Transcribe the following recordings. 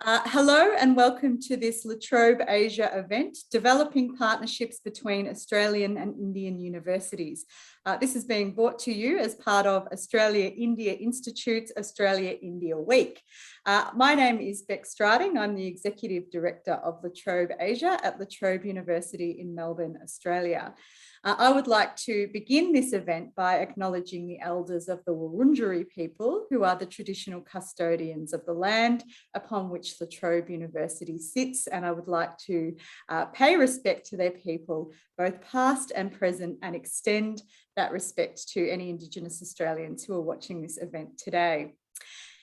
Hello and welcome to this La Trobe Asia event, Developing Partnerships Between Australian and Indian Universities. This is being brought to you as part of Australia-India Institute's Australia-India Week. My name is Beck Strading. I'm the Executive Director of La Trobe Asia at La Trobe University in Melbourne, Australia. I would like to begin this event by acknowledging the elders of the Wurundjeri people, who are the traditional custodians of the land upon which La Trobe University sits, and I would like to pay respect to their people, both past and present, and extend that respect to any Indigenous Australians who are watching this event today.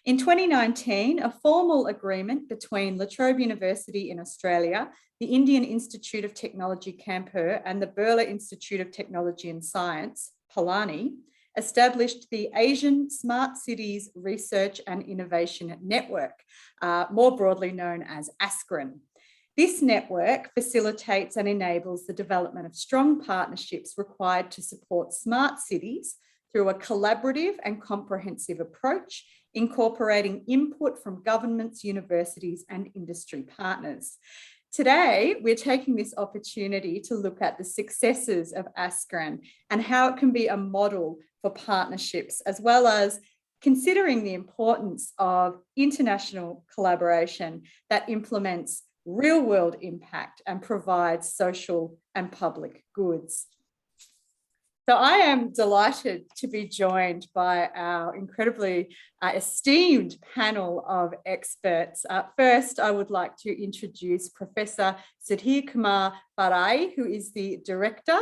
In 2019, a formal agreement between La Trobe University in Australia, the Indian Institute of Technology Kanpur, and the Birla Institute of Technology and Science, Pilani, established the Asian Smart Cities Research and Innovation Network, more broadly known as ASCRIN. This network facilitates and enables the development of strong partnerships required to support smart cities through a collaborative and comprehensive approach, incorporating input from governments, universities, and industry partners. Today, we're taking this opportunity to look at the successes of ASCRIN and how it can be a model for partnerships, as well as considering the importance of international collaboration that implements real-world impact and provides social and public goods. So I am delighted to be joined by our incredibly esteemed panel of experts. First, I would like to introduce Professor Sudhir Kumar Barai, who is the Director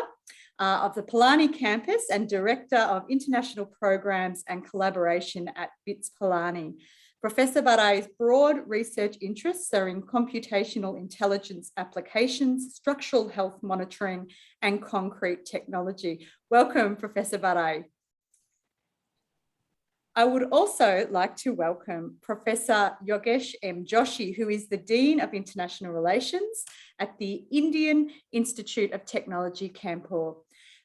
of the Pilani campus and Director of International Programs and Collaboration at BITS Pilani. Professor Barai's broad research interests are in computational intelligence applications, structural health monitoring, and concrete technology. Welcome, Professor Barai. I would also like to welcome Professor Yogesh M. Joshi, who is the Dean of International Relations at the Indian Institute of Technology, Kanpur.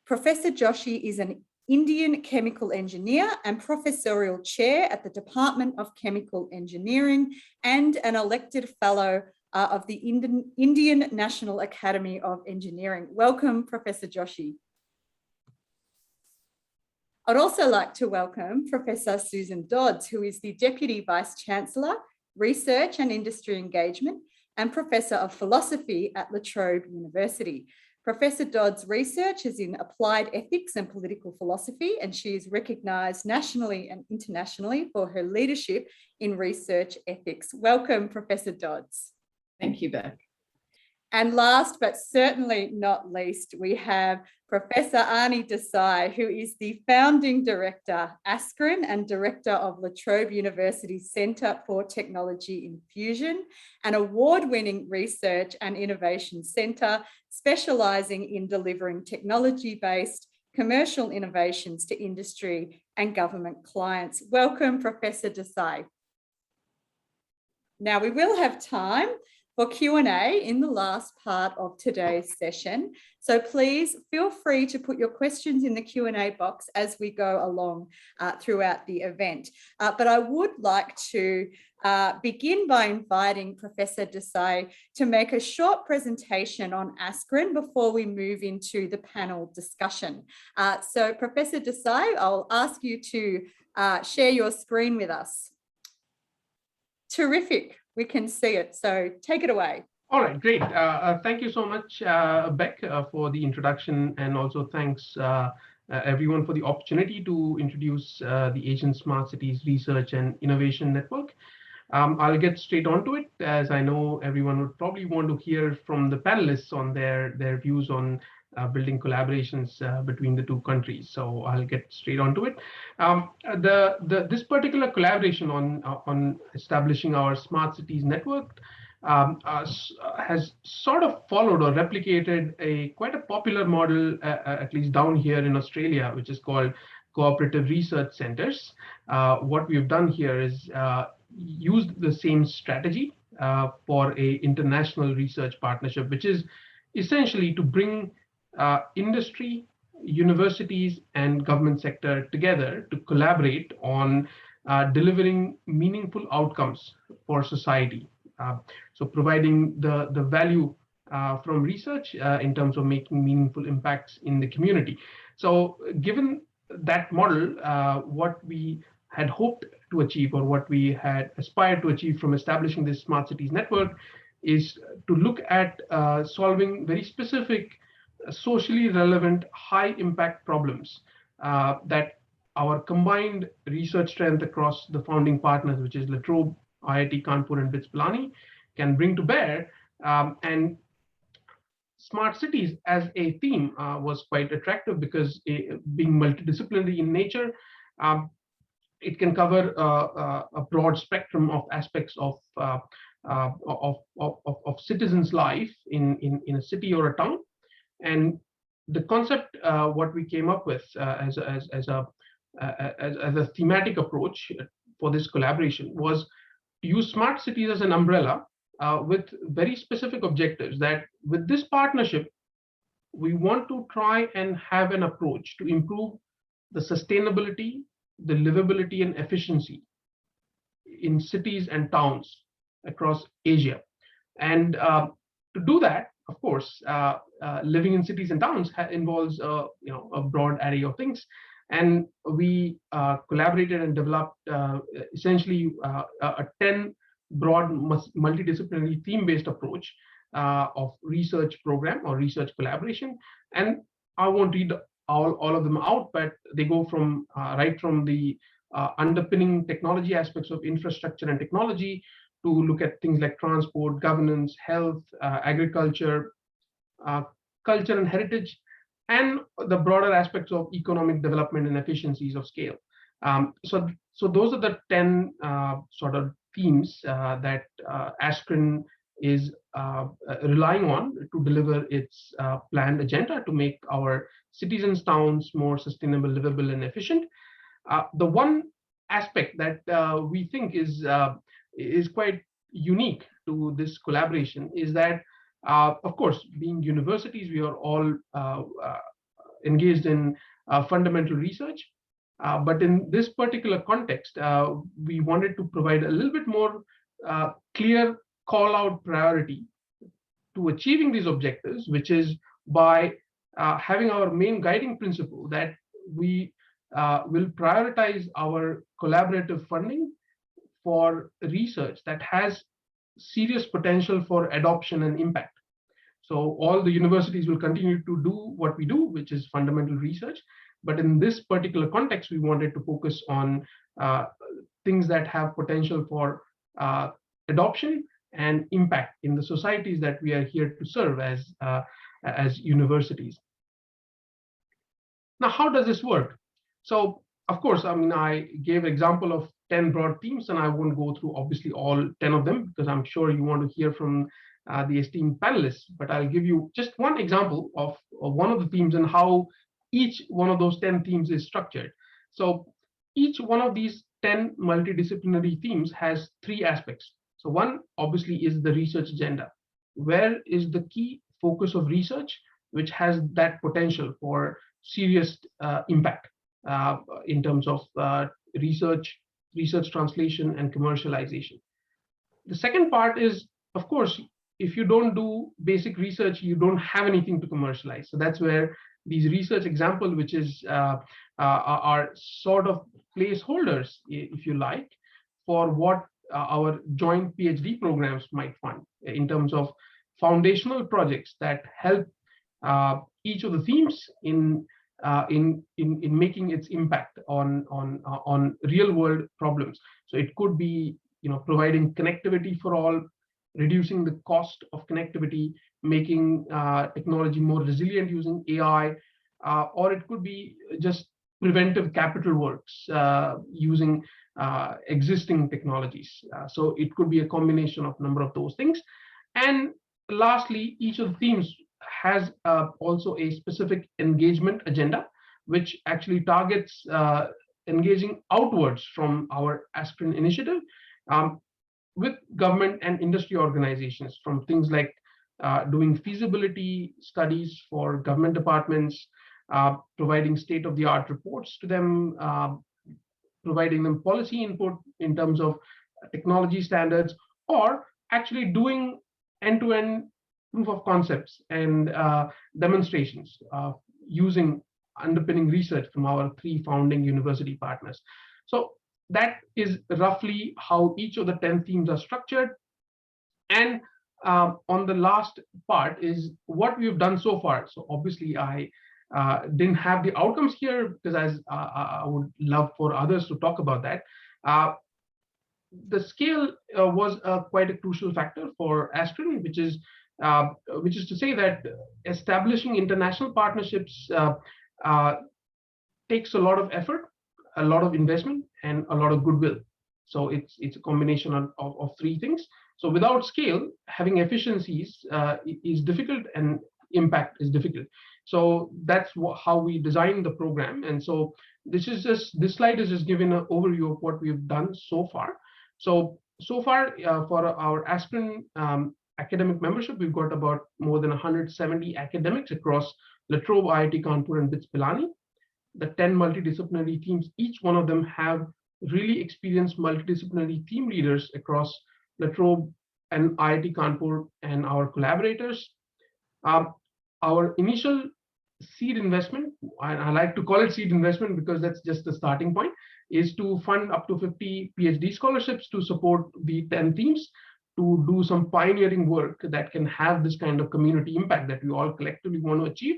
Professor Joshi is an Indian chemical engineer and professorial chair at the Department of Chemical Engineering and an elected fellow of the Indian National Academy of Engineering. Welcome, Professor Joshi. I'd also like to welcome Professor Susan Dodds, who is the Deputy Vice-Chancellor, Research and Industry Engagement, and Professor of Philosophy at La Trobe University. Professor Dodds' research is in applied ethics and political philosophy, and she is recognised nationally and internationally for her leadership in research ethics. Welcome, Professor Dodds. Thank you, Beck. And last but certainly not least, we have Professor Ani Desai, who is the founding director, ASCRIN, and director of La Trobe University Centre for Technology Infusion, an award-winning research and innovation centre specialising in delivering technology-based commercial innovations to industry and government clients. Welcome, Professor Desai. Now, we will have time for Q&A in the last part of today's session. So please feel free to put your questions in the Q&A box as we go along throughout the event. But I would like to begin by inviting Professor Desai to make a short presentation on ASCRIN before we move into the panel discussion. So Professor Desai, I'll ask you to share your screen with us. Terrific. We can see it. So take it away. All right, great. Thank you so much, Beck, for the introduction, and also thanks everyone for the opportunity to introduce the Asian Smart Cities Research and Innovation Network. I'll get straight onto it, as I know everyone would probably want to hear from the panelists on their views on building collaborations between the two countries. So I'll get straight onto it. This particular collaboration on establishing our smart cities network has sort of followed or replicated quite a popular model, at least down here in Australia, which is called cooperative research centers. What we've done here is used the same strategy for a international research partnership, which is essentially to bring industry, universities, and government sector together to collaborate on delivering meaningful outcomes for society. So providing the value from research in terms of making meaningful impacts in the community. So given that model, what we had hoped to achieve, or what we had aspired to achieve from establishing this smart cities network, is to look at solving very specific, socially relevant, high impact problems that our combined research strength across the founding partners, which is La Trobe, IIT Kanpur, and Pilani, can bring to bear. And smart cities as a theme was quite attractive because being multidisciplinary in nature, it can cover a broad spectrum of aspects of citizens' life in a city or a town. And the concept, what we came up with as a thematic approach for this collaboration, was to use smart cities as an umbrella with very specific objectives. That with this partnership, we want to try and have an approach to improve the sustainability, the livability, and efficiency in cities and towns across Asia. And to do that, of course, living in cities and towns involves a broad array of things. And we collaborated and developed essentially a 10 broad multidisciplinary theme-based approach of research program or research collaboration. And I won't read all of them out, but they go from right from the underpinning technology aspects of infrastructure and technology to look at things like transport, governance, health, agriculture, culture and heritage, and the broader aspects of economic development and efficiencies of scale. So those are the 10 sort of themes that ASCRIN is relying on to deliver its planned agenda to make our cities and towns more sustainable, livable, and efficient. The one aspect that we think is quite unique to this collaboration is that, of course, being universities, we are all engaged in fundamental research. But in this particular context, we wanted to provide a little bit more clear call-out priority to achieving these objectives, which is by having our main guiding principle that we will prioritize our collaborative funding for research that has serious potential for adoption and impact. So all the universities will continue to do what we do, which is fundamental research. But in this particular context, we wanted to focus on things that have potential for adoption and impact in the societies that we are here to serve as universities. Now, how does this work? So, of course, I mean, I gave an example of 10 broad themes, and I won't go through obviously all 10 of them because I'm sure you want to hear from the esteemed panelists. But I'll give you just one example of one of the themes and how each one of those 10 themes is structured. So each one of these 10 multidisciplinary themes has 3 aspects. So one obviously is the research agenda. Where is the key focus of research which has that potential for serious impact in terms of research translation, and commercialization? The second part is, of course, if you don't do basic research, you don't have anything to commercialize. So that's where these research examples, which is are sort of placeholders, if you like, for what our joint PhD programs might fund in terms of foundational projects that help each of the themes in making its impact on real world problems. So it could be, providing connectivity for all, reducing the cost of connectivity, making technology more resilient using AI, or it could be just preventive capital works using existing technologies. So it could be a combination of a number of those things. And lastly, each of the themes has also a specific engagement agenda, which actually targets engaging outwards from our ASCRIN initiative with government and industry organizations, from things like doing feasibility studies for government departments, providing state-of-the-art reports to them, providing them policy input in terms of technology standards, or actually doing end-to-end proof of concepts and demonstrations using underpinning research from our 3 founding university partners. So that is roughly how each of the 10 themes are structured. And on the last part is what we've done so far. So obviously I didn't have the outcomes here because I would love for others to talk about that. The scale was quite a crucial factor for ASCRIN, which is to say that establishing international partnerships takes a lot of effort, a lot of investment, and a lot of goodwill. So it's a combination of 3 things. So without scale, having efficiencies is difficult and impact is difficult. So that's how we designed the program. And so this slide is just giving an overview of what we've done so far. So far for our ASCRIN academic membership, we've got about more than 170 academics across La Trobe, IIT Kanpur, and Pilani. The 10 multidisciplinary teams, each one of them have really experienced multidisciplinary team leaders across La Trobe and IIT Kanpur and our collaborators. Our initial seed investment, I like to call it seed investment because that's just the starting point, is to fund up to 50 PhD scholarships to support the 10 teams to do some pioneering work that can have this kind of community impact that we all collectively want to achieve.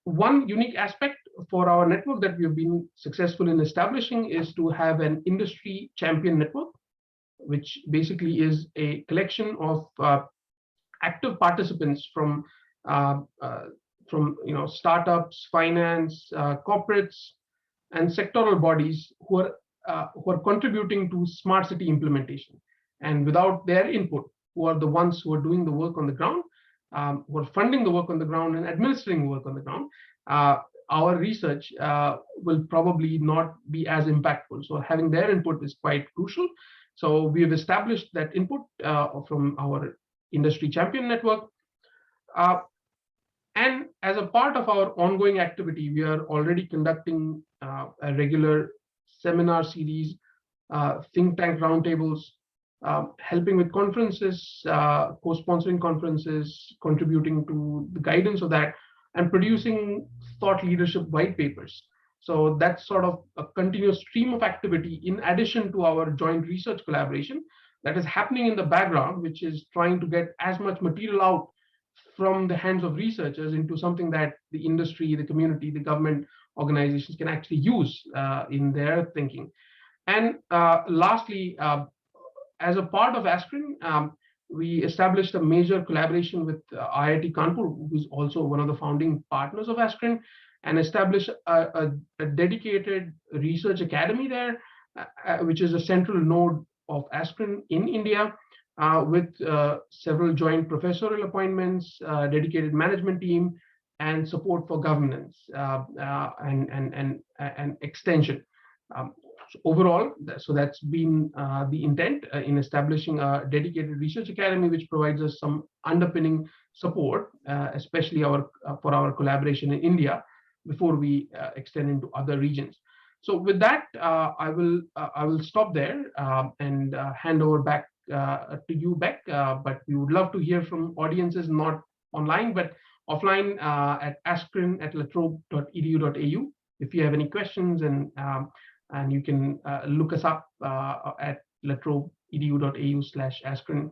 One unique aspect for our network that we have been successful in establishing is to have an industry champion network, which basically is a collection of active participants from startups, finance, corporates, and sectoral bodies who are contributing to smart city implementation. And without their input, who are the ones who are doing the work on the ground, who are funding the work on the ground and administering work on the ground, our research will probably not be as impactful. So having their input is quite crucial. So we have established that input from our industry champion network. And as a part of our ongoing activity, we are already conducting a regular seminar series, think tank roundtables, helping with conferences, co-sponsoring conferences, contributing to the guidance of that, and producing thought leadership white papers. So that's sort of a continuous stream of activity in addition to our joint research collaboration that is happening in the background, which is trying to get as much material out from the hands of researchers into something that the industry, the community, the government organizations can actually use in their thinking. And lastly, as a part of ASCRIN, we established a major collaboration with IIT Kanpur, who is also one of the founding partners of ASCRIN, and established a dedicated research academy there, which is a central node of ASCRIN in India, with several joint professorial appointments, dedicated management team, and support for governance and extension. So overall, so that's been the intent in establishing a dedicated research academy, which provides us some underpinning support, especially for our collaboration in India, before we extend into other regions. So with that, I will stop there and hand over back to you, Beck. But we would love to hear from audiences, not online, but offline at ascrin@latrobe.edu.au. If you have any questions, and you can look us up at latrobe.edu.au/ascrin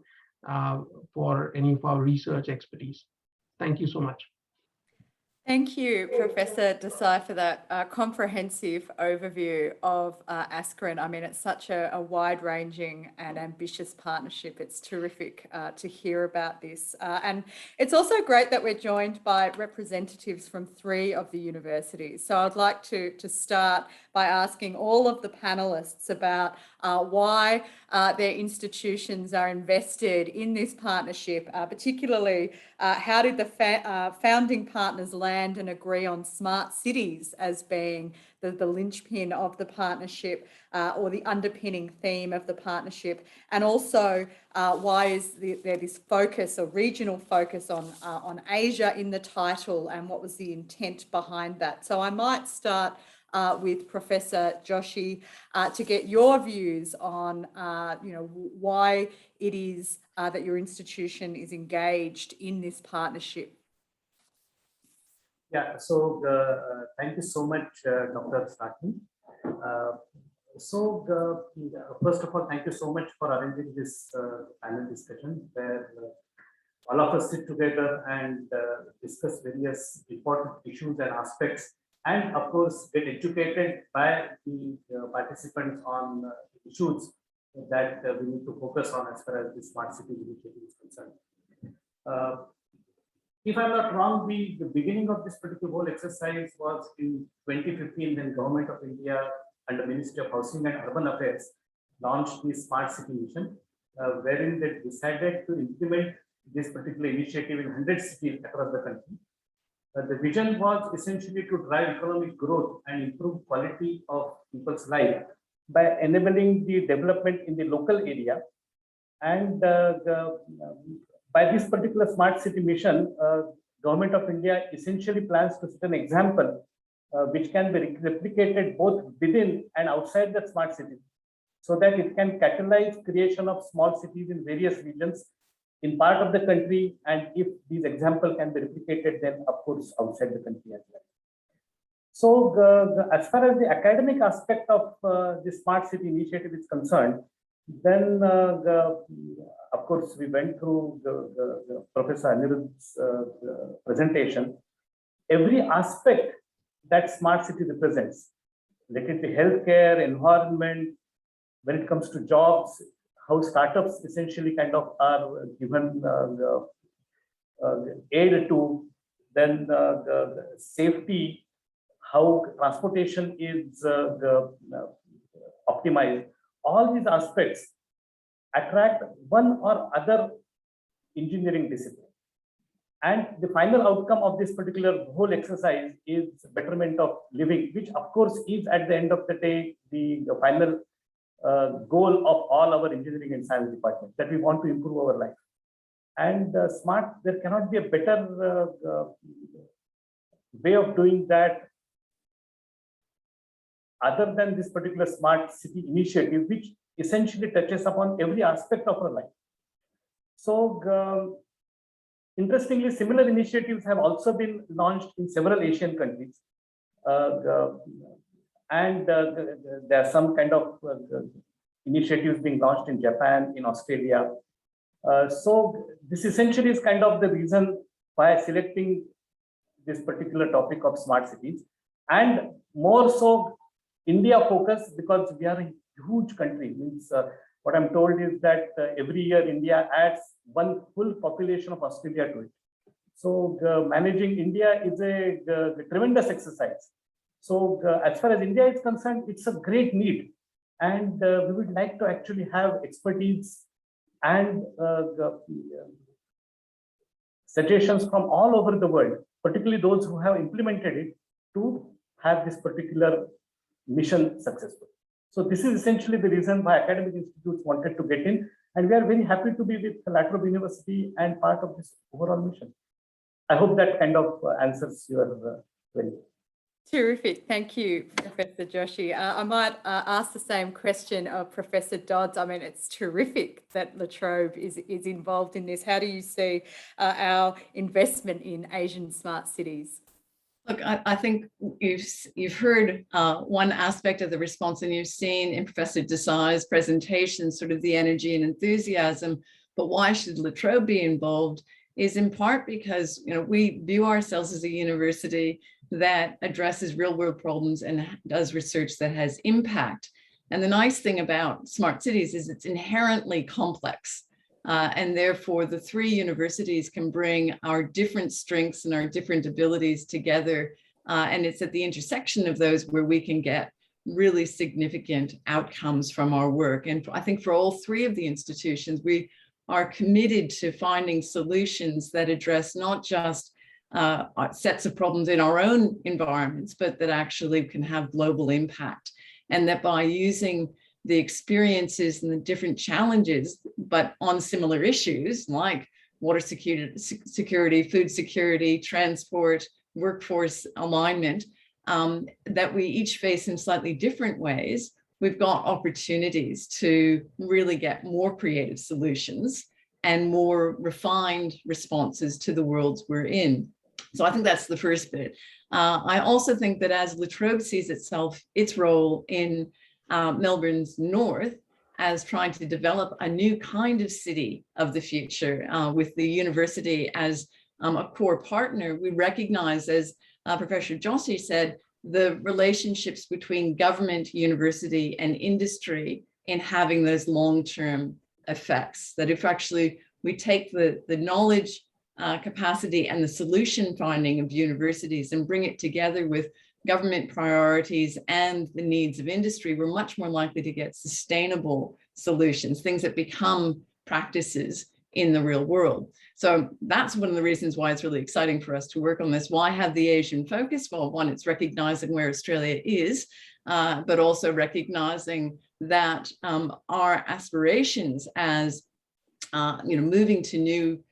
for any of our research expertise. Thank you so much. Thank you, Professor Desai, for that comprehensive overview of ASCRIN. I mean, it's such a wide-ranging and ambitious partnership. It's terrific to hear about this. And it's also great that we're joined by representatives from 3 of the universities. So I'd like to start by asking all of the panelists about why their institutions are invested in this partnership, particularly how did the founding partners land and agree on smart cities as being the linchpin of the partnership, or the underpinning theme of the partnership, and also why is there this focus or regional focus on Asia in the title, and what was the intent behind that? So I might start with Professor Joshi to get your views on, why it is that your institution is engaged in this partnership. Yeah, so thank you so much, Dr. Saki. First of all, thank you so much for arranging this panel discussion where all of us sit together and discuss various important issues and aspects, and of course get educated by the participants on issues that we need to focus on as far as the Smart City initiative is concerned. If I'm not wrong, the beginning of this particular whole exercise was in 2015 when Government of India and the Ministry of Housing and Urban Affairs launched the Smart City Mission, wherein they decided to implement this particular initiative in 100 cities across the country. The vision was essentially to drive economic growth and improve quality of people's life by enabling the development in the local area. And by this particular Smart City Mission, Government of India essentially plans to set an example which can be replicated both within and outside the smart city, so that it can catalyze creation of small cities in various regions in part of the country, and if these examples can be replicated, then of course outside the country as well. So as far as the academic aspect of the Smart City initiative is concerned, then of course we went through the Professor Aniruddha's presentation. Every aspect that smart city represents, let it be healthcare, environment, when it comes to jobs, how startups essentially kind of are given aid to, then the safety, how transportation is optimized. All these aspects attract one or other engineering discipline. And the final outcome of this particular whole exercise is betterment of living, which of course is at the end of the day, the final goal of all our engineering and science departments, that we want to improve our life. And there cannot be a better way of doing that other than this particular Smart City initiative, which essentially touches upon every aspect of our life. So interestingly, similar initiatives have also been launched in several Asian countries. And there are some kind of initiatives being launched in Japan, in Australia. So this essentially is kind of the reason why selecting this particular topic of smart cities, and more so India focus, because we are a huge country. Means what I'm told is that every year India adds one full population of Australia to it. So managing India is a tremendous exercise. So as far as India is concerned, it's a great need, and we would like to actually have expertise and suggestions from all over the world, particularly those who have implemented it, to have this particular mission successful. So this is essentially the reason why academic institutes wanted to get in, and we are very happy to be with Trobe University and part of this overall mission. I hope that kind of answers your query. Terrific. Thank you, Professor Joshi. I might ask the same question of Professor Dodds. I mean, it's terrific that La Trobe is involved in this. How do you see our investment in Asian smart cities? Look, I think you've heard one aspect of the response, and you've seen in Professor Desai's presentation sort of the energy and enthusiasm. But why should La Trobe be involved is in part because we view ourselves as a university that addresses real world problems and does research that has impact. And the nice thing about smart cities is it's inherently complex. And therefore, the three universities can bring our different strengths and our different abilities together. And it's at the intersection of those where we can get really significant outcomes from our work. And I think for all three of the institutions, we are committed to finding solutions that address not just sets of problems in our own environments, but that actually can have global impact. And that by using the experiences and the different challenges, but on similar issues like water security, food security, transport, workforce alignment, that we each face in slightly different ways, we've got opportunities to really get more creative solutions and more refined responses to the worlds we're in. So I think that's the first bit. I also think that as La Trobe sees itself, its role in Melbourne's north, as trying to develop a new kind of city of the future with the university as a core partner, we recognize, as Professor Joshi said, the relationships between government, university, and industry in having those long-term effects. That if actually we take the knowledge capacity and the solution finding of universities and bring it together with government priorities and the needs of industry, we're much more likely to get sustainable solutions, things that become practices in the real world. So that's one of the reasons why it's really exciting for us to work on this. Why have the Asian focus? Well, one, it's recognizing where Australia is, but also recognizing that our aspirations as moving to new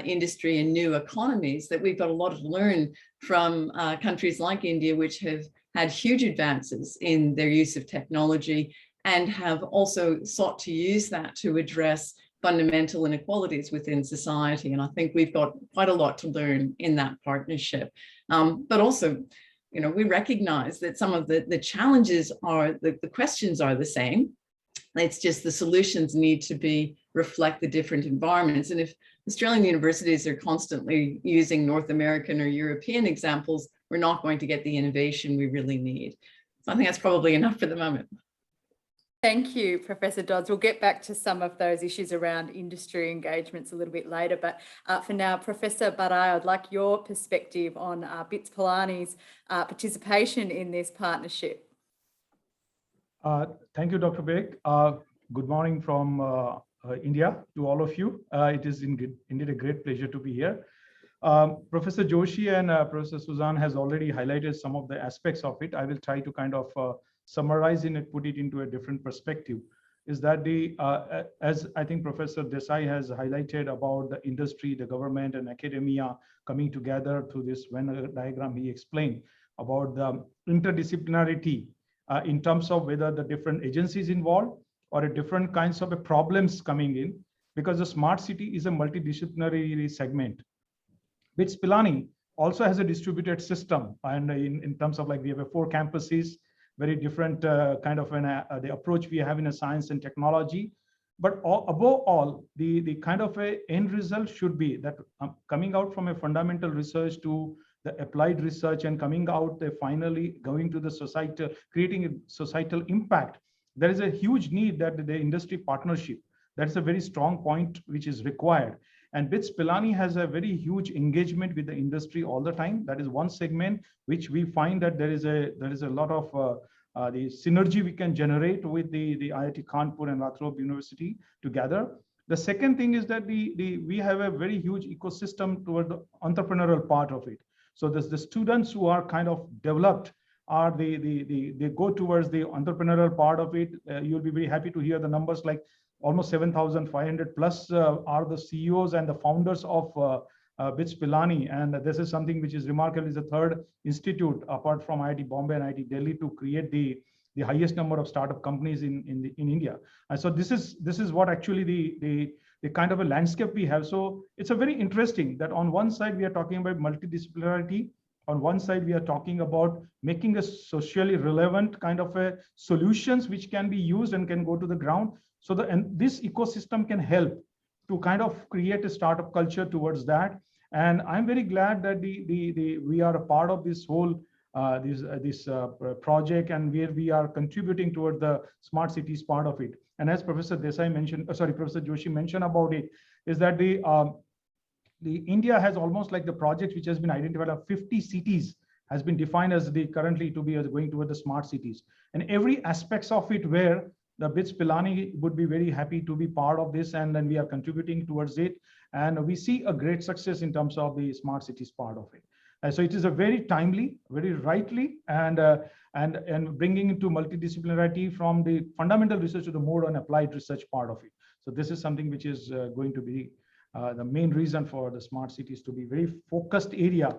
industry and new economies, that we've got a lot to learn from countries like India, which have had huge advances in their use of technology and have also sought to use that to address fundamental inequalities within society. And I think we've got quite a lot to learn in that partnership. But also, we recognize that some of the challenges are, the questions are the same. It's just the solutions need to reflect the different environments. And if Australian universities are constantly using North American or European examples, we're not going to get the innovation we really need. So I think that's probably enough for the moment. Thank you, Professor Dodds. We'll get back to some of those issues around industry engagements a little bit later. But for now, Professor Barai, I'd like your perspective on BITS Pilani's participation in this partnership. Thank you, Dr. Beg. Good morning from India to all of you. It is indeed a great pleasure to be here. Professor Joshi and Professor Suzanne has already highlighted some of the aspects of it. I will try to kind of summarize it and put it into a different perspective. Is that as I think Professor Desai has highlighted about the industry, the government and academia coming together through this Venn diagram he explained about the interdisciplinarity in terms of whether the different agencies involved or a different kinds of problems coming in, because the smart city is a multidisciplinary segment. BITS Pilani also has a distributed system, and in terms of we have 4 campuses, very different kind of the approach we have in a science and technology. But above all, the kind of a end result should be that coming out from a fundamental research to the applied research and coming out finally going to the society, creating a societal impact. There is a huge need that the industry partnership, that's a very strong point which is required. And BITS Pilani has a very huge engagement with the industry all the time. That is one segment which we find that there is a lot of the synergy we can generate with the IIT Kanpur and Trobe University together. The second thing is that we have a very huge ecosystem toward the entrepreneurial part of it. So there's the students who are kind of developed are they go towards the entrepreneurial part of it. You'll be very happy to hear the numbers, like almost 7,500 plus are the CEOs and the founders of BITS Pilani. And this is something which is remarkable. Is the 3rd institute apart from IIT Bombay and IIT Delhi to create the highest number of startup companies in India. And so this is what actually the kind of a landscape we have. So it's a very interesting that on one side we are talking about multidisciplinarity. On one side, we are talking about making a socially relevant kind of a solutions which can be used and can go to the ground. So this ecosystem can help to kind of create a startup culture towards that. And I'm very glad that we are a part of this whole this project, and where we are contributing toward the smart cities part of it. And as Professor Desai mentioned, Professor Joshi mentioned about it, is that the India has almost like the project which has been identified of 50 cities has been defined as currently to be going toward the smart cities, and every aspects of it where the BITS Pilani would be very happy to be part of this, and then we are contributing towards it, and we see a great success in terms of the smart cities part of it. And so it is a very timely, very rightly, and bringing into multidisciplinarity from the fundamental research to the more on applied research part of it. So this is something which is going to be the main reason for the smart cities to be very focused area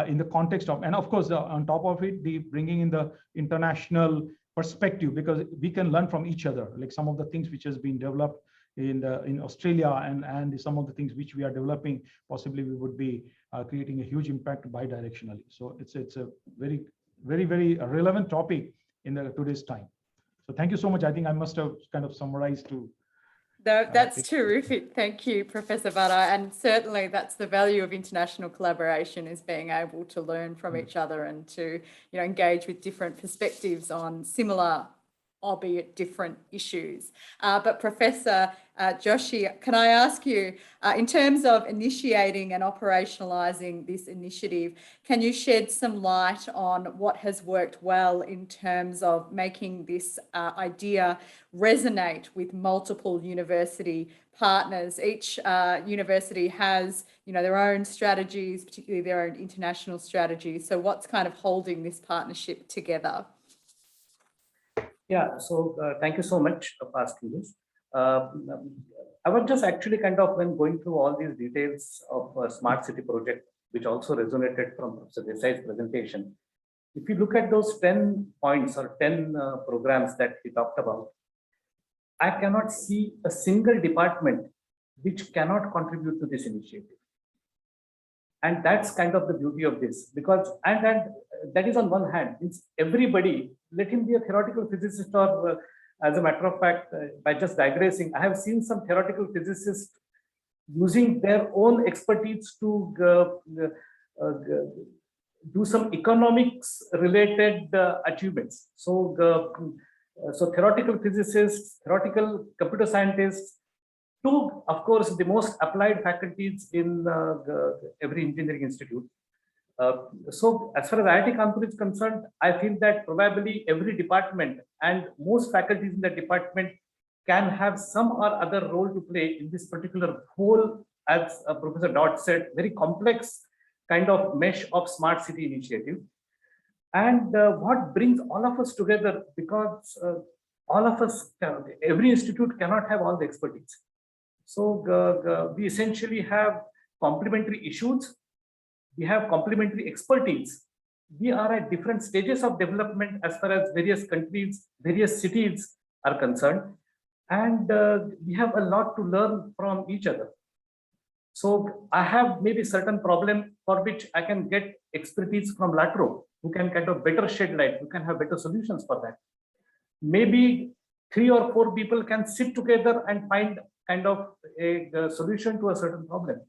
in the context of, and of course, on top of it, the bringing in the international perspective, because we can learn from each other, like some of the things which has been developed in Australia and some of the things which we are developing, possibly we would be creating a huge impact bidirectionally. So it's a very, very, very relevant topic in today's time. So thank you so much. I think I must have kind of summarized to. That's terrific. Thank you, Professor Vada. And certainly that's the value of international collaboration, is being able to learn from each other and to, engage with different perspectives on similar, albeit different issues. But Professor Joshi, can I ask you, in terms of initiating and operationalising this initiative, can you shed some light on what has worked well in terms of making this idea resonate with multiple university partners? Each university has, their own strategies, particularly their own international strategies. So what's kind of holding this partnership together? Yeah, so thank you so much for asking this. I was just actually kind of, when going through all these details of a smart city project, which also resonated from Professor Desai's presentation. If you look at those 10 points or 10 programs that he talked about, I cannot see a single department which cannot contribute to this initiative. And that's kind of the beauty of this, because, and that is on one hand, it's everybody, let him be a theoretical physicist or as a matter of fact, by just digressing, I have seen some theoretical physicists using their own expertise to do some economics related achievements. So theoretical physicists, theoretical computer scientists, to, of course, the most applied faculties in every engineering institute. So as far as IIT Kanpur is concerned, I feel that probably every department and most faculties in the department can have some or other role to play in this particular whole, as Professor Dodds said, very complex kind of mesh of smart city initiative. And what brings all of us together, because all of us, every institute cannot have all the expertise. So we essentially have complementary issues. We have complementary expertise. We are at different stages of development as far as various countries, various cities are concerned. And we have a lot to learn from each other. So I have maybe certain problem for which I can get expertise from LATRO, who can kind of better shed light, who can have better solutions for that. Maybe 3 or 4 people can sit together and find kind of a solution to a certain problem.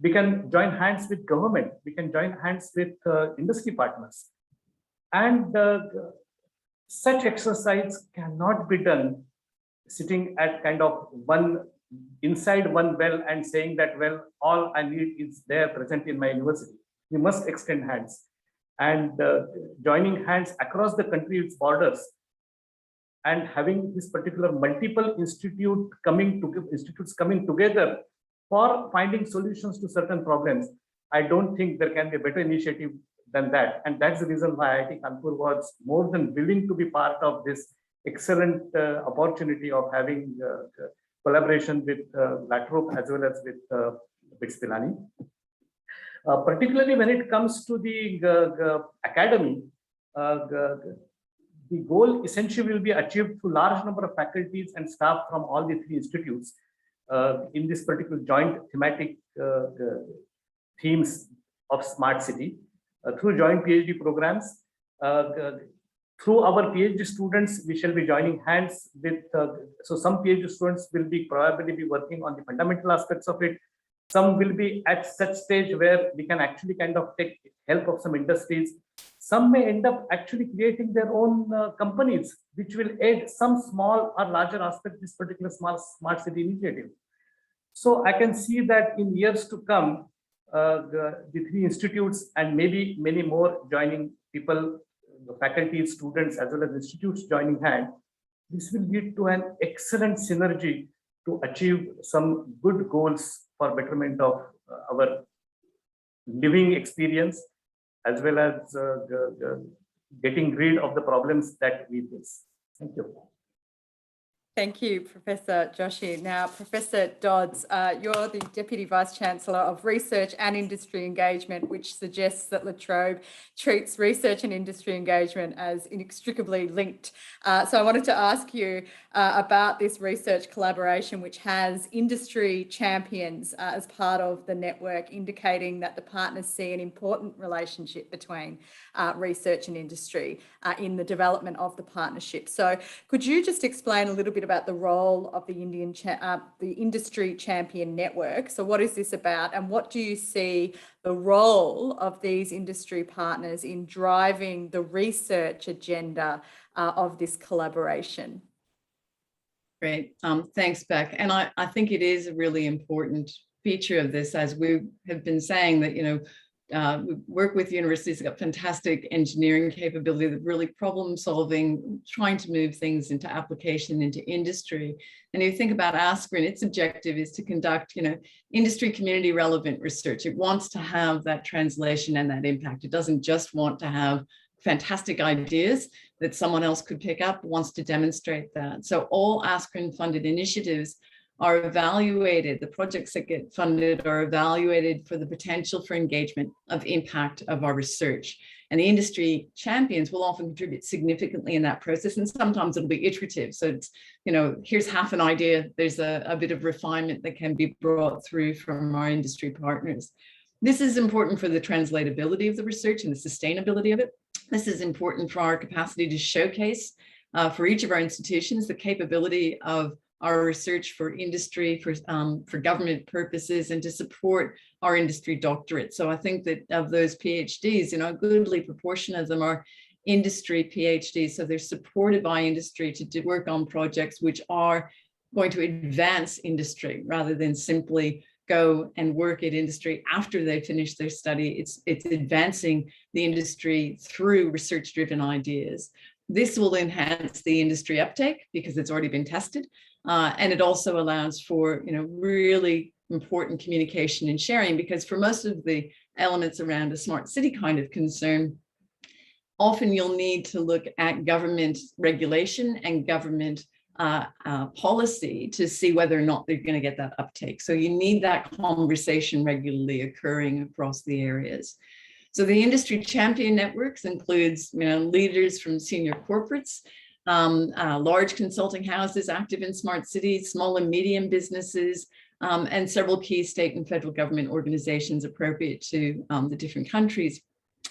We can join hands with government. We can join hands with industry partners. And such exercise cannot be done sitting at kind of inside one well and saying that, well, all I need is there present in my university. We must extend hands. And joining hands across the country's borders and having this particular multiple institutes coming together for finding solutions to certain problems, I don't think there can be a better initiative than that. And that's the reason why IIT Kanpur was more than willing to be part of this excellent opportunity of having collaboration with LATRO as well as with Pilani. Particularly when it comes to the academy, the goal essentially will be achieved through large number of faculties and staff from all the 3 institutes in this particular joint thematic themes of smart city through joint PhD programs. Through our PhD students, we shall be joining hands with, so some PhD students will be probably be working on the fundamental aspects of it. Some will be at such stage where we can actually kind of take help of some industries. Some may end up actually creating their own companies, which will aid some small or larger aspect of this particular smart city initiative. So I can see that in years to come, the 3 institutes and maybe many more joining people, the faculty, students, as well as institutes joining hand, this will lead to an excellent synergy to achieve some good goals for betterment of our living experience, as well as getting rid of the problems that we face. Thank you. Thank you, Professor Joshi. Now, Professor Dodds, you're the Deputy Vice-Chancellor of Research and Industry Engagement, which suggests that La Trobe treats research and industry engagement as inextricably linked. So I wanted to ask you about this research collaboration, which has industry champions as part of the network, indicating that the partners see an important relationship between research and industry in the development of the partnership. So could you just explain a little bit about the role of the Industry Champion Network? So what is this about, and what do you see the role of these industry partners in driving the research agenda of this collaboration? Great. Thanks, Beck. And I think it is a really important feature of this, as we have been saying, that, we work with universities that got fantastic engineering capability, that really problem solving, trying to move things into application, into industry. And you think about ASCRIN, its objective is to conduct, industry community relevant research. It wants to have that translation and that impact. It doesn't just want to have fantastic ideas that someone else could pick up, wants to demonstrate that. So all ASCRIN funded initiatives are evaluated, the projects that get funded are evaluated for the potential for engagement of impact of our research. And the industry champions will often contribute significantly in that process. And sometimes it'll be iterative. So it's, here's half an idea, there's a bit of refinement that can be brought through from our industry partners. This is important for the translatability of the research and the sustainability of it. This is important for our capacity to showcase for each of our institutions the capability of our research for industry, for government purposes, and to support our industry doctorate. So I think that of those PhDs, a goodly proportion of them are industry PhDs. So they're supported by industry to work on projects which are going to advance industry rather than simply go and work at industry after they finish their study. It's advancing the industry through research-driven ideas. This will enhance the industry uptake because it's already been tested. And it also allows for, really important communication and sharing, because for most of the elements around a smart city kind of concern, often you'll need to look at government regulation and government policy to see whether or not they're going to get that uptake. So you need that conversation regularly occurring across the areas. So the industry champion networks includes, leaders from senior corporates, large consulting houses active in smart cities, small and medium businesses, and several key state and federal government organizations appropriate to the different countries.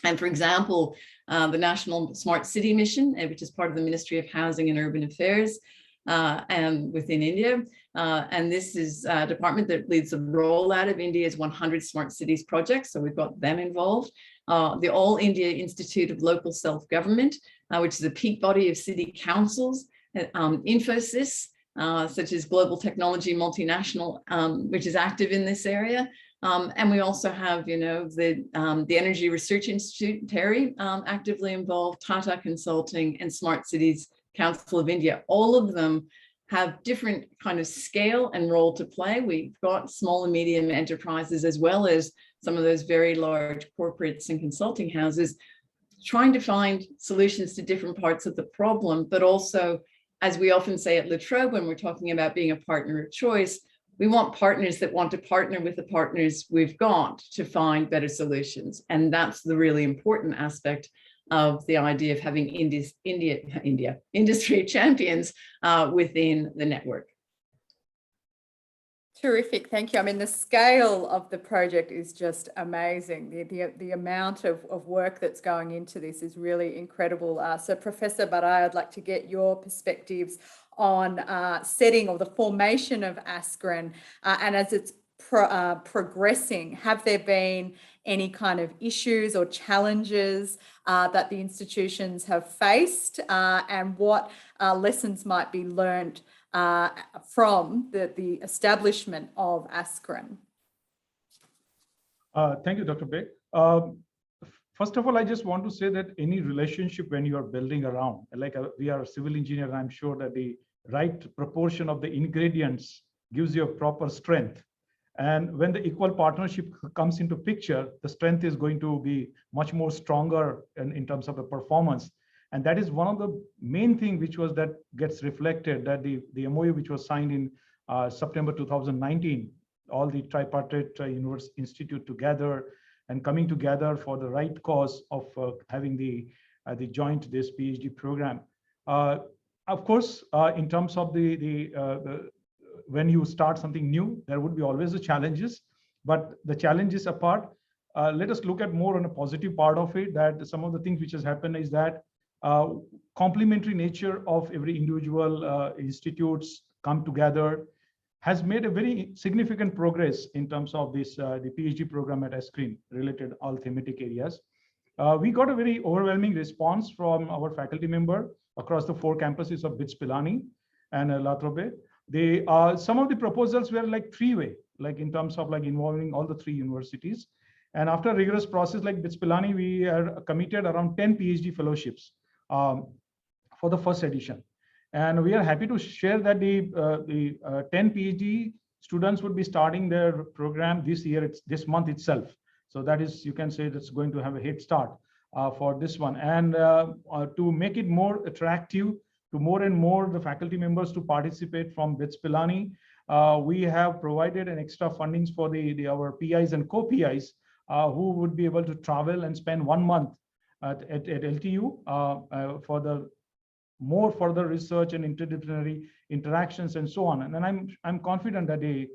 And for example, the National Smart City Mission, which is part of the Ministry of Housing and Urban Affairs and within India. And this is a department that leads the rollout of India's 100 smart cities projects. So we've got them involved. The All India Institute of Local Self-Government, which is a peak body of city councils, Infosys, such as Global Technology Multinational, which is active in this area. And we also have, the Energy Research Institute, TERI, actively involved, Tata Consulting, and Smart Cities Council of India. All of them have different kind of scale and role to play. We've got small and medium enterprises, as well as some of those very large corporates and consulting houses, trying to find solutions to different parts of the problem, but also, as we often say at La Trobe, when we're talking about being a partner of choice, we want partners that want to partner with the partners we've got to find better solutions. And that's the really important aspect of the idea of having industry champions within the network. Terrific, thank you. I mean, the scale of the project is just amazing. The amount of work that's going into this is really incredible. So Professor Barai, I'd like to get your perspectives on setting or the formation of ASCRIN, and as it's progressing, have there been any kind of issues or challenges that the institutions have faced, and what lessons might be learned from the establishment of ASCRIN? Thank you, Dr. Beck. First of all, I just want to say that any relationship when you are building around, like we are a civil engineer, I'm sure that the right proportion of the ingredients gives you a proper strength. And when the equal partnership comes into picture, the strength is going to be much more stronger in terms of the performance. And that is one of the main thing which was that gets reflected, that the MOU which was signed in September 2019, all the tripartite university institute together and coming together for the right cause of having the joint this PhD program. Of course, in terms of when you start something new, there would be always the challenges, but the challenges apart, let us look at more on a positive part of it, that some of the things which has happened is that complementary nature of every individual institutes come together has made a very significant progress in terms of this the PhD program at ASCRIN related all thematic areas. We got a very overwhelming response from our faculty member across the 4 campuses of Pilani and La Trobe. Some of the proposals were like 3-way, like in terms of like involving all the 3 universities. And after a rigorous process like Pilani, we are committed around 10 PhD fellowships for the first edition. And we are happy to share that the 10 PhD students would be starting their program this year, this month itself. So that is, you can say that's going to have a head start for this one. And to make it more attractive to more and more the faculty members to participate from Pilani, we have provided an extra fundings for our PIs and co-PIs who would be able to travel and spend 1 month at LTU for the more further research and interdisciplinary interactions and so on. And then I'm confident that the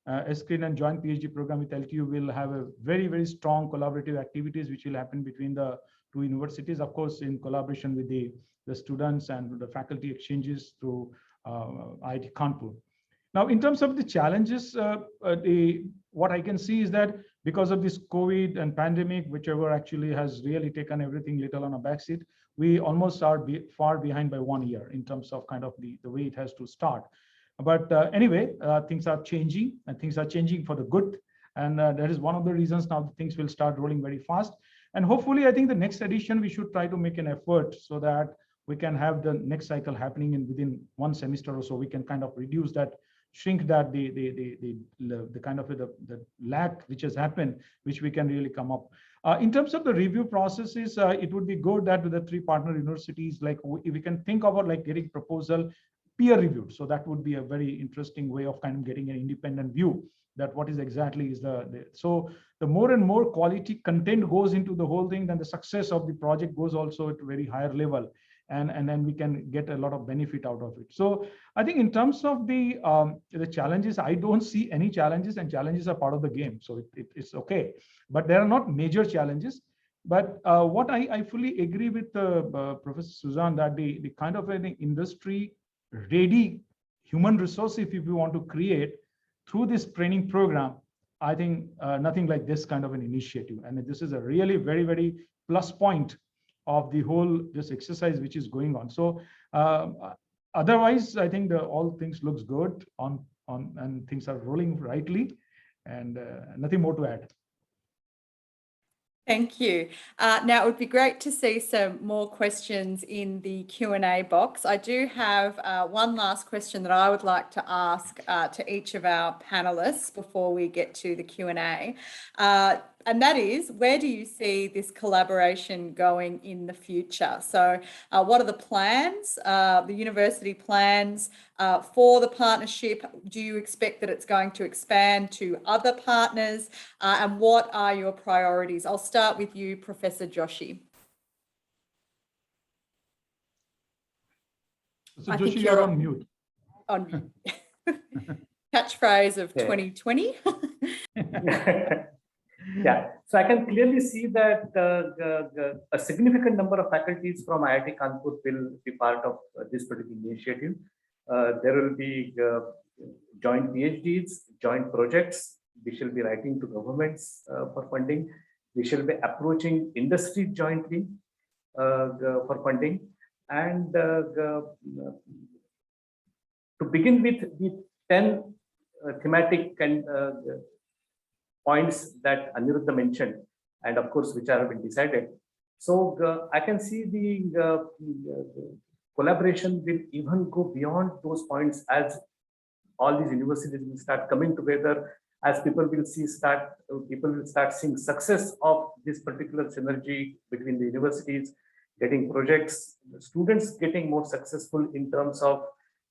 ASCRIN and joint PhD program with LTU will have a very, very strong collaborative activities which will happen between the 2 universities, of course, in collaboration with the students and the faculty exchanges through IIT Kanpur. Now, in terms of the challenges, what I can see is that because of this COVID and pandemic, whichever actually has really taken everything little on a backseat, we almost are far behind by 1 year in terms of kind of the way it has to start. But anyway, things are changing and things are changing for the good. And that is one of the reasons now things will start rolling very fast. And hopefully, I think the next edition, we should try to make an effort so that we can have the next cycle happening within 1 semester or so. We can kind of reduce that, shrink that the kind of the lack which has happened, which we can really come up. In terms of the review processes, it would be good that with the 3 partner universities, like we can think about like getting proposal peer reviewed. So that would be a very interesting way of kind of getting an independent view that what is exactly is so the more and more quality content goes into the whole thing, then the success of the project goes also at a very higher level. And then we can get a lot of benefit out of it. So I think in terms of the challenges, I don't see any challenges, and challenges are part of the game. So it's okay, but there are not major challenges. But what I fully agree with Professor Suzanne, that the kind of an industry ready human resource, if you want to create through this training program, I think nothing like this kind of an initiative. And this is a really very, very plus point of the whole this exercise which is going on. So otherwise, I think all things looks good and things are rolling rightly, and nothing more to add. Thank you. Now, it would be great to see some more questions in the Q&A box. I do have one last question that I would like to ask to each of our panelists before we get to the Q&A. And that is, where do you see this collaboration going in the future? So what are the plans, the university plans for the partnership? Do you expect that it's going to expand to other partners? And what are your priorities? I'll start with you, Professor Joshi. So Joshi, you're on mute. On mute. Catchphrase of 2020. Yeah, so I can clearly see that a significant number of faculties from IIT Kanpur will be part of this particular initiative. There will be joint PhDs, joint projects. We shall be writing to governments for funding. We shall be approaching industry jointly for funding. And to begin with the 10 thematic and points that Aniruddha mentioned, and of course, which have been decided. So I can see the collaboration will even go beyond those points as all these universities will start coming together, as people will start seeing success of this particular synergy between the universities. getting projects, students getting more successful in terms of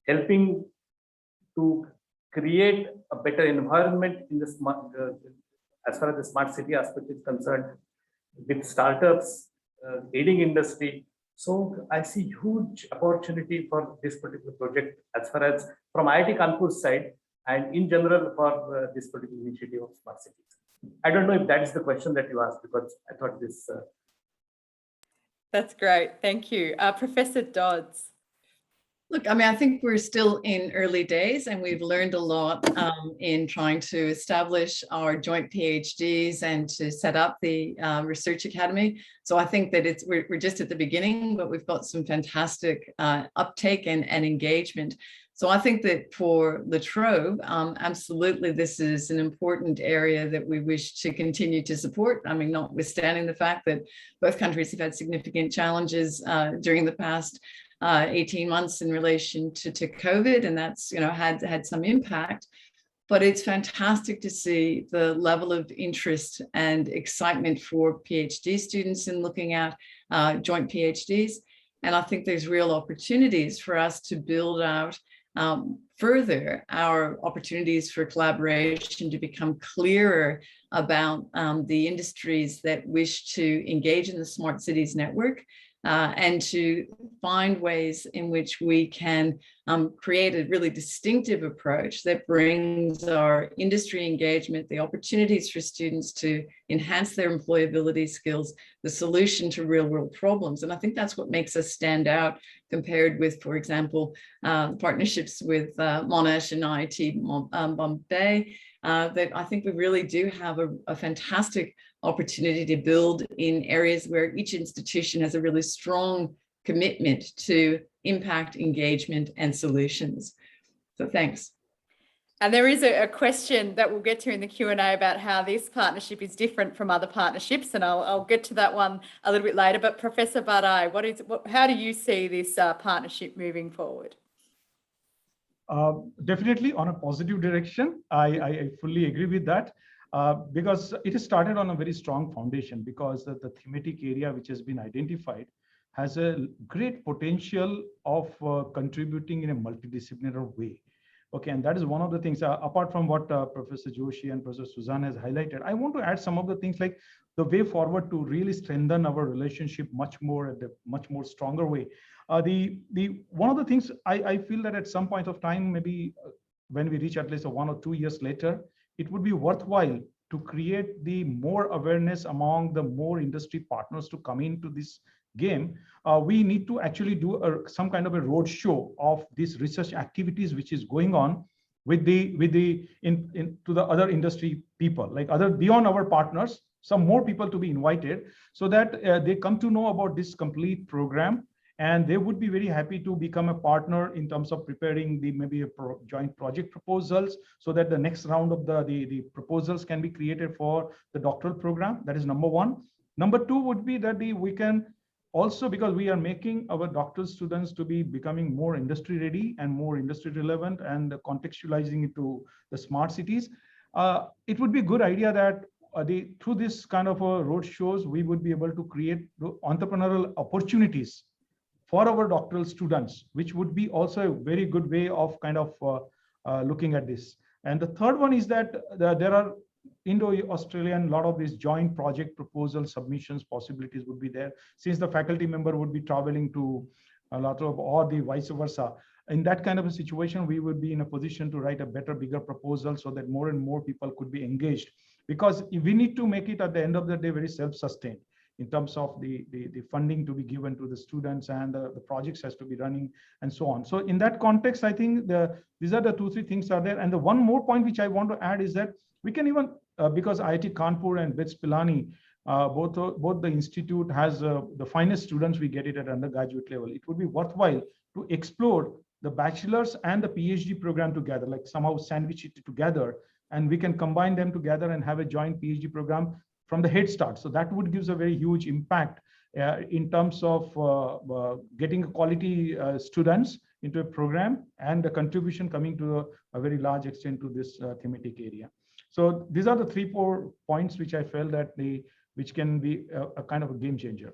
helping to create a better environment in the smart, as far as the smart city aspect is concerned, with startups, aiding industry. So I see huge opportunity for this particular project as far as from IIT Kanpur side and in general for this particular initiative of smart cities. I don't know if that is the question that you asked, because I thought this. That's great. Thank you. Professor Dodds. Look, I mean, I think we're still in early days and we've learned a lot in trying to establish our joint PhDs and to set up the Research Academy. So I think that we're just at the beginning, but we've got some fantastic uptake and engagement. So I think that for La Trobe, absolutely, this is an important area that we wish to continue to support. I mean, notwithstanding the fact that both countries have had significant challenges during the past 18 months in relation to COVID, and that's had some impact. But it's fantastic to see the level of interest and excitement for PhD students in looking at joint PhDs. And I think there's real opportunities for us to build out further our opportunities for collaboration, to become clearer about the industries that wish to engage in the Smart Cities Network, and to find ways in which we can create a really distinctive approach that brings our industry engagement, the opportunities for students to enhance their employability skills, the solution to real world problems. And I think that's what makes us stand out compared with, for example, partnerships with Monash and IIT Bombay, that I think we really do have a fantastic opportunity to build in areas where each institution has a really strong commitment to impact, engagement, and solutions. So thanks. And there is a question that we'll get to in the Q&A about how this partnership is different from other partnerships, and I'll get to that one a little bit later. But Professor Badai, how do you see this partnership moving forward? Definitely on a positive direction. I fully agree with that. Because it has started on a very strong foundation, because the thematic area which has been identified has a great potential of contributing in a multidisciplinary way. Okay, and that is one of the things, apart from what Professor Joshi and Professor Suzanne has highlighted, I want to add some of the things like the way forward to really strengthen our relationship much more at a much more stronger way. One of the things I feel that at some point of time, maybe when we reach at least 1 or 2 years later, it would be worthwhile to create the more awareness among the more industry partners to come into this game. We need to actually do some kind of a road show of these research activities which is going on with to the other industry people, like other beyond our partners, some more people to be invited, so that they come to know about this complete program. And they would be very happy to become a partner in terms of preparing maybe joint project proposals, so that the next round of the proposals can be created for the doctoral program. That is number one. Number two would be that we can also, because we are making our doctoral students to be becoming more industry ready and more industry relevant and contextualizing it to the smart cities, it would be a good idea that through this kind of road shows, we would be able to create entrepreneurial opportunities for our doctoral students, which would be also a very good way of kind of looking at this. And the third one is that there are Indo-Australian, a lot of these joint project proposal submissions possibilities would be there, since the faculty member would be traveling to a lot of, or the vice versa. In that kind of a situation, we would be in a position to write a better, bigger proposal so that more and more people could be engaged. Because we need to make it at the end of the day very self-sustained in terms of the funding to be given to the students, and the projects has to be running and so on. So in that context, I think these are the 2-3 things are there. And the one more point which I want to add is that we can even, because IIT Kanpur and BITS Pilani, both the institute has the finest students, we get it at undergraduate level. It would be worthwhile to explore the bachelor's and the PhD program together, like somehow sandwich it together, and we can combine them together and have a joint PhD program from the head start. So that would give a very huge impact in terms of getting quality students into a program, and the contribution coming to a very large extent to this thematic area. So these are the 3-4 points which I felt that which can be a kind of a game changer.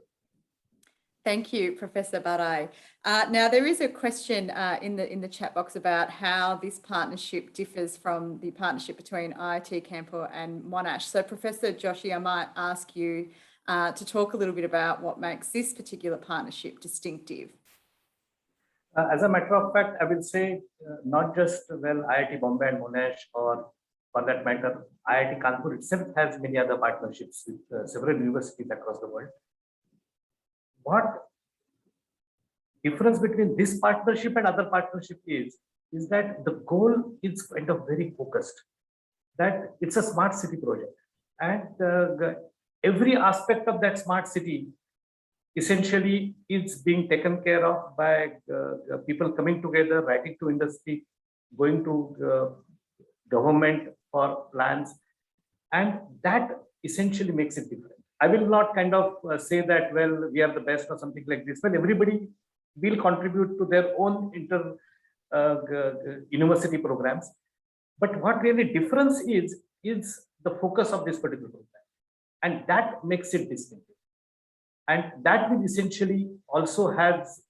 Thank you, Professor Barai. Now, there is a question in the chat box about how this partnership differs from the partnership between IIT Kanpur and Monash. So, Professor Joshi, I might ask you to talk a little bit about what makes this particular partnership distinctive. As a matter of fact, I will say not just IIT Bombay and Monash, or for that matter, IIT Kanpur itself has many other partnerships with several universities across the world. What difference between this partnership and other partnership is that the goal is kind of very focused, that it's a smart city project, and every aspect of that smart city essentially is being taken care of by people coming together, writing to industry, going to government for plans, and that essentially makes it different. I will not kind of say that, well, we are the best or something like this. Well, everybody will contribute to their own university programs. But what really difference is the focus of this particular program. And that makes it distinctive. And that will essentially also has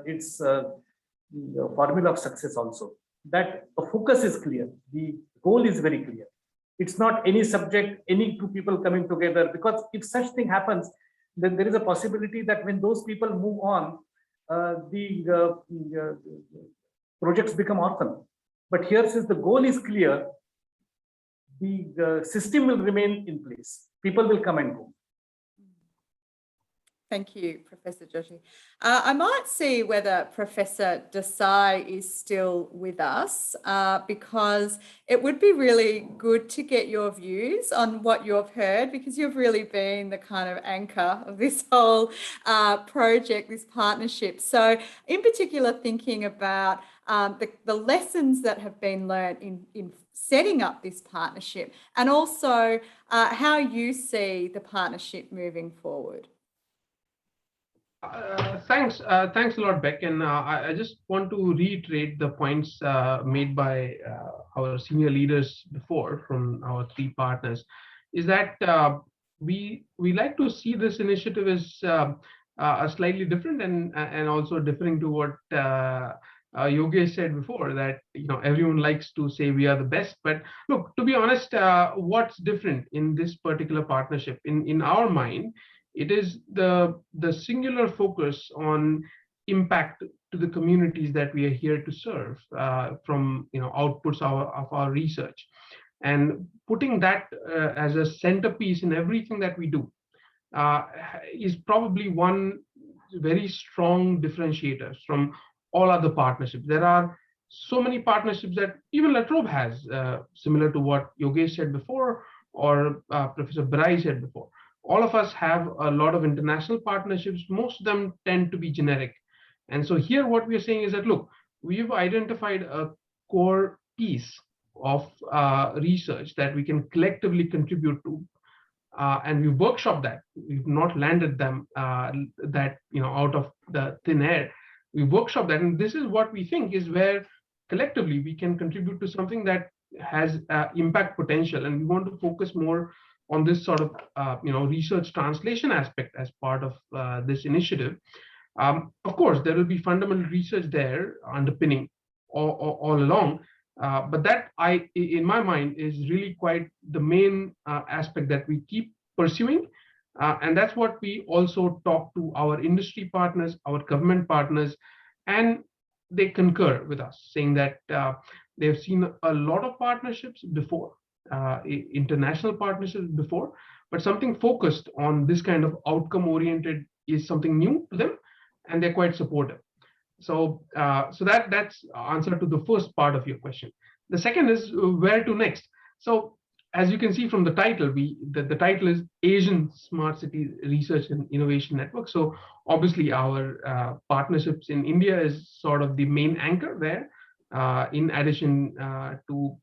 its formula of success also. That the focus is clear. The goal is very clear. It's not any subject, any two people coming together, because if such thing happens, then there is a possibility that when those people move on, the projects become orphan. But here, since the goal is clear, the system will remain in place. People will come and go. Thank you, Professor Joshi. I might see whether Professor Desai is still with us, because it would be really good to get your views on what you've heard, because you've really been the kind of anchor of this whole project, this partnership. So in particular, thinking about the lessons that have been learned in setting up this partnership, and also how you see the partnership moving forward. Thanks a lot, Beck. And I just want to reiterate the points made by our senior leaders before from our three partners, is that we like to see this initiative as slightly different and also differing to what Yogesh said before, that everyone likes to say we are the best. But look, to be honest, what's different in this particular partnership in our mind, it is the singular focus on impact to the communities that we are here to serve from outputs of our research, and putting that as a centerpiece in everything that we do is probably one very strong differentiator from all other partnerships. There are so many partnerships that even La Trobe has, similar to what Yogesh said before, or Professor Barai said before. All of us have a lot of international partnerships. Most of them tend to be generic. And so here what we are saying is that, look, we've identified a core piece of research that we can collectively contribute to. And we've workshopped that. We've not landed them out of the thin air. We've workshopped that. And this is what we think is where collectively we can contribute to something that has impact potential. And we want to focus more on this sort of research translation aspect as part of this initiative. Of course, there will be fundamental research there underpinning all along, but that in my mind is really quite the main aspect that we keep pursuing, and that's what we also talk to our industry partners, our government partners, and they concur with us, saying that they've seen a lot of partnerships before. International partnerships before, but something focused on this kind of outcome oriented is something new to them, and they're quite supportive. So that's answer to the first part of your question. The second is where to next. So as you can see from the title, the title is Asian Smart City Research and Innovation Network. So obviously our partnerships in India is sort of the main anchor there, in addition to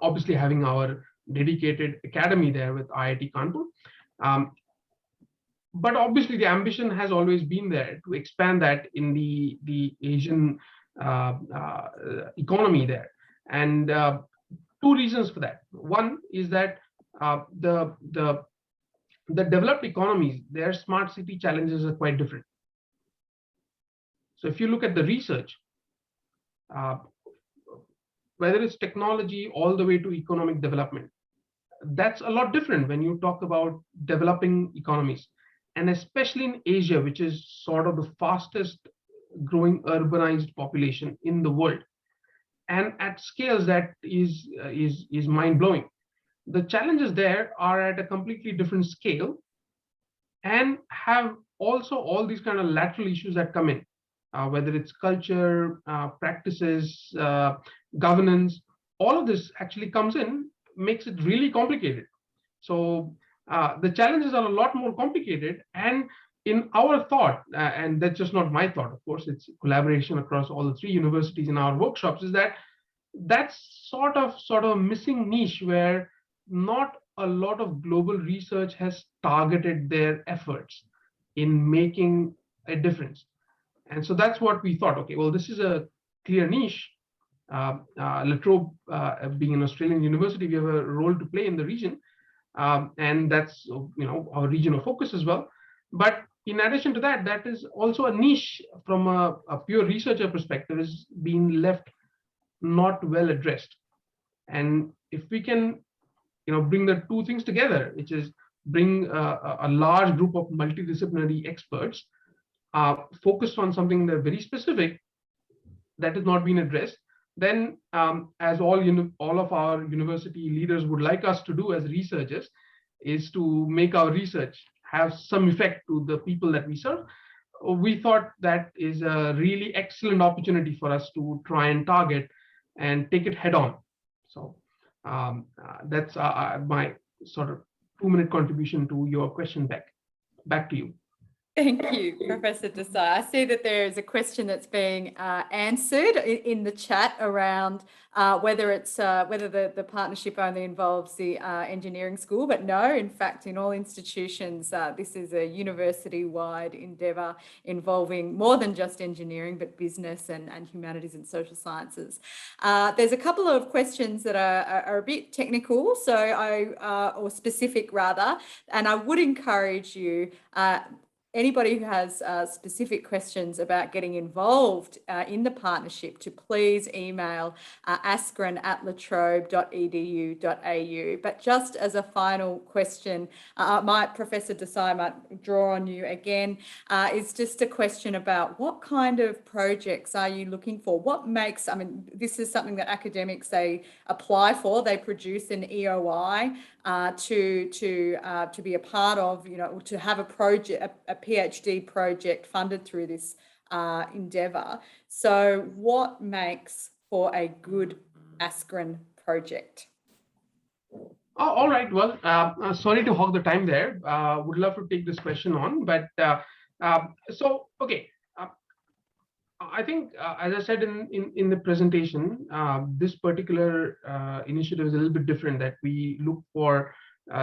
obviously having our dedicated academy there with IIT Kanpur. But obviously the ambition has always been there to expand that in the Asian economy there. And two reasons for that. One is that the developed economies, their smart city challenges are quite different. So if you look at the research, whether it's technology all the way to economic development, that's a lot different when you talk about developing economies, and especially in Asia, which is sort of the fastest growing urbanized population in the world, and at scales that is mind-blowing. The challenges there are at a completely different scale and have also all these kind of lateral issues that come in, whether it's culture, practices, governance. All of this actually comes in, makes it really complicated. So the challenges are a lot more complicated, and in our thought, and that's just not my thought, of course, it's collaboration across all the 3 universities in our workshops, is that that's sort of missing niche where not a lot of global research has targeted their efforts in making a difference. And so that's what we thought, okay, well, this is a clear niche. La Trobe, being an Australian university, we have a role to play in the region, and that's our region of focus as well. But in addition to that, that is also a niche from a pure researcher perspective, is being left not well addressed. And if we can bring the 2 things together, which is bring a large group of multidisciplinary experts focused on something that very specific that is not being addressed, then as all of our university leaders would like us to do as researchers, is to make our research have some effect to the people that we serve. We thought that is a really excellent opportunity for us to try and target and take it head on. So that's my sort of 2-minute contribution to your question, Beck. Back to you. Thank you, Professor Desai. I see that there is a question that's being answered in the chat around whether the partnership only involves the engineering school, but no, in fact, in all institutions, this is a university-wide endeavour involving more than just engineering, but business and humanities and social sciences. There's a couple of questions that are a bit technical, or specific rather, and I would encourage you, anybody who has specific questions about getting involved in the partnership, to please email ascrin@latrobe.edu.au. But just as a final question, Professor Desai might draw on you again, is just a question about what kind of projects are you looking for? What makes, this is something that academics, they apply for, they produce an EOI to be a part of, to have a project, a PhD project funded through this endeavour. So what makes for a good ASCRIN project? Oh, all right. Well, sorry to hog the time there. Would love to take this question on, but okay. I think, as I said in the presentation, this particular initiative is a little bit different, that we look for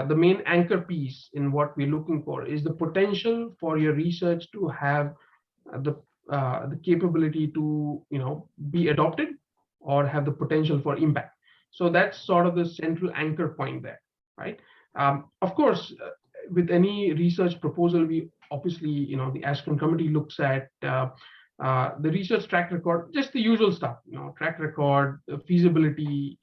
the main anchor piece in what we're looking for is the potential for your research to have the capability to be adopted or have the potential for impact. So that's sort of the central anchor point there, right? Of course, with any research proposal, we obviously, the ASCRIN committee looks at the research track record, just the usual stuff, track record, feasibility,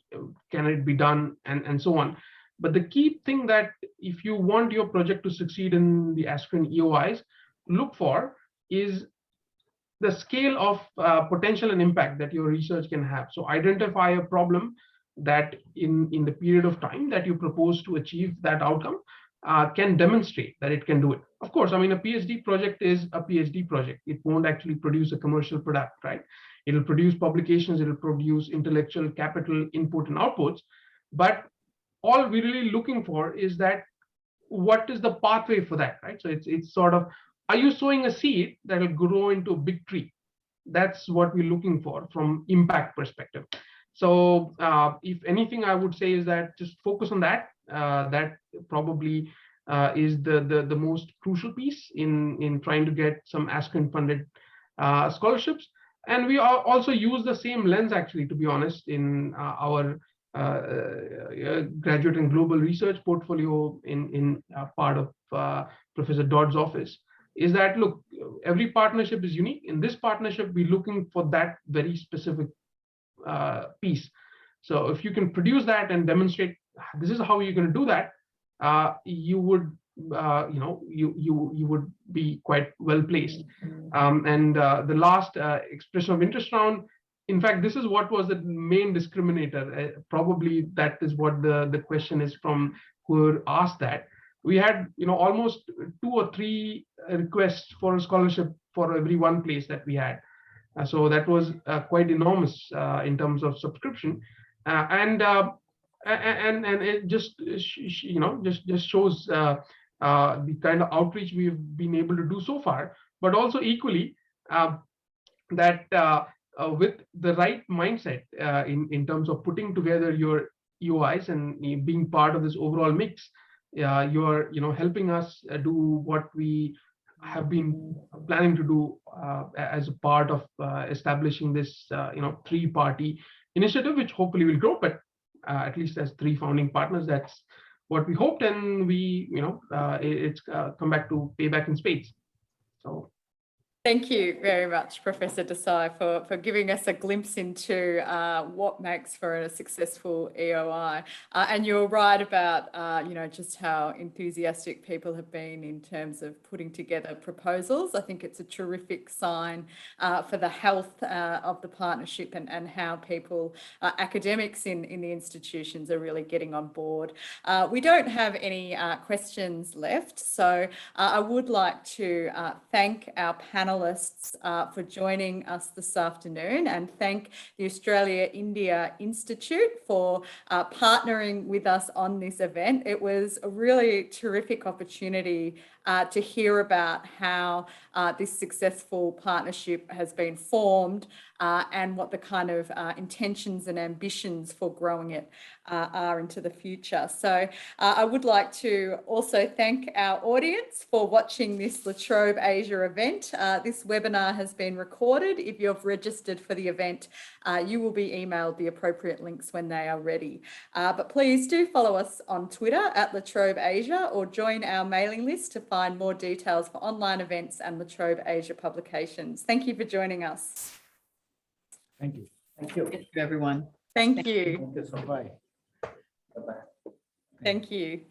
can it be done, and so on. But the key thing that if you want your project to succeed in the ASCRIN EOIs, look for is the scale of potential and impact that your research can have. So identify a problem that in the period of time that you propose to achieve that outcome can demonstrate that it can do it. Of course, a PhD project is a PhD project. It won't actually produce a commercial product, right? It'll produce publications, it'll produce intellectual capital input and outputs. But all we're really looking for is that what is the pathway for that, right? So it's sort of, are you sowing a seed that will grow into a big tree? That's what we're looking for from impact perspective. So if anything, I would say is that just focus on that. That probably is the most crucial piece in trying to get some ASCRIN funded scholarships. And we also use the same lens, actually, to be honest, in our graduate and global research portfolio in part of Professor Dodds' office. is that, look, every partnership is unique. In this partnership, we're looking for that very specific piece. So if you can produce that and demonstrate this is how you're going to do that, you would you would be quite well placed. The last expression of interest round, in fact, this is what was the main discriminator. Probably that is what the question is from who asked that. We had almost 2 or 3 requests for a scholarship for every one place that we had. So that was quite enormous in terms of subscription, and it just just shows the kind of outreach we've been able to do so far. But also equally that with the right mindset in terms of putting together your EOIs and being part of this overall mix, you're helping us do what we have been planning to do as a part of establishing this 3-party initiative, which hopefully will grow, but at least as 3 founding partners, that's what we hoped, and we it's come back to pay back in spades. So thank you very much, Professor Desai, for giving us a glimpse into what makes for a successful EOI. And you're right about, just how enthusiastic people have been in terms of putting together proposals. I think it's a terrific sign for the health of the partnership and how people, academics in the institutions, are really getting on board. We don't have any questions left, so I would like to thank our panel for joining us this afternoon, and thank the Australia-India Institute for partnering with us on this event. It was a really terrific opportunity to hear about how this successful partnership has been formed and what the kind of intentions and ambitions for growing it are into the future. So I would like to also thank our audience for watching this La Trobe Asia event. This webinar has been recorded. If you've registered for the event, you will be emailed the appropriate links when they are ready. But please do follow us on Twitter at La Trobe Asia, or join our mailing list to find more details for online events and La Trobe Asia publications. Thank you for joining us. Thank you. Thank you. Thank you, everyone. Thank you. Thank you so much. Bye. Bye-bye. Thank you.